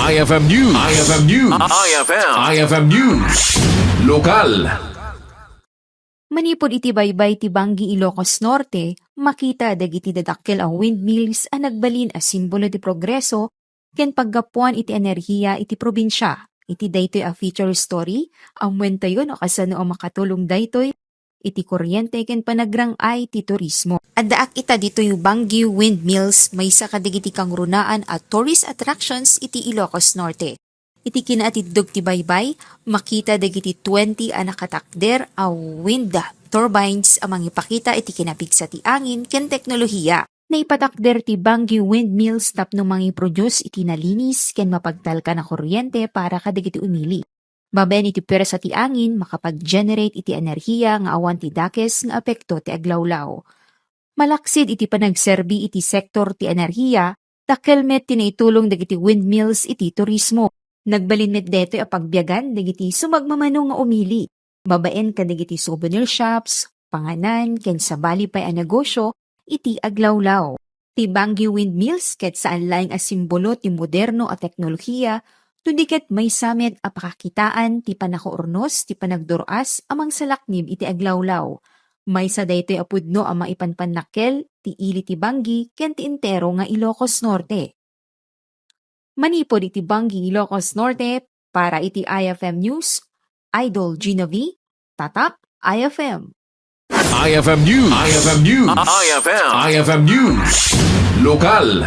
IFM News. IFM News. IFM News. Lokal. Manipod iti baybay ti Banggi Ilocos Norte, makita dagiti dadakkel ang windmills ang nagbalin a simbolo ti progreso ken paggapuan iti enerhiya iti probinsya. Iti daytoy a feature story, ang mwentayon o kasano ang makatulong daytoy iti kuryente ken panagrang-ay ti turismo. Addaak ita dito yung Banggi Windmills may sa kadigiti kang runaan at tourist attractions iti Ilocos Norte. Iti kinaatidog ti baybay, makita dagiti 20 a nakatakder a wind turbines amang ipakita iti kinapigsa ti angin ken teknolohiya. Naipatakder ti Banggi Windmills tapno mangi-produce iti nalinis ken mapagtalka na kuryente para kadagiti umili. Babaen iti pwersa ti angin makapag-generate iti enerhiya nga awan ti dakes nga apekto ti aglawlaw. Malaksid iti panagserbi iti sektor ti enerhiya, takelmet tinaitulong dagiti windmills iti turismo. Nagbalin met detoy a pagbiyagan dagiti sumagmamano nga umili. Babaen kadagiti souvenir shops, panganan, ken sabali pay a negosyo, iti aglawlaw. Ti Banggi Windmills ket saan laing a simbolo ti moderno a teknolohiya, tudiket may samet a pakakitaan ti panakuurnos ti panagduras amang salaknib iti aglawlaw. May sa daytoy a pudno a maipanpanakkel ti ili ti Banggi ken ti entero nga Ilocos Norte. Manipod iti Banggi Ilocos Norte para iti IFM News, Idol Gina V, Tatak IFM. IFM News. IFM News. IFM News. Lokal.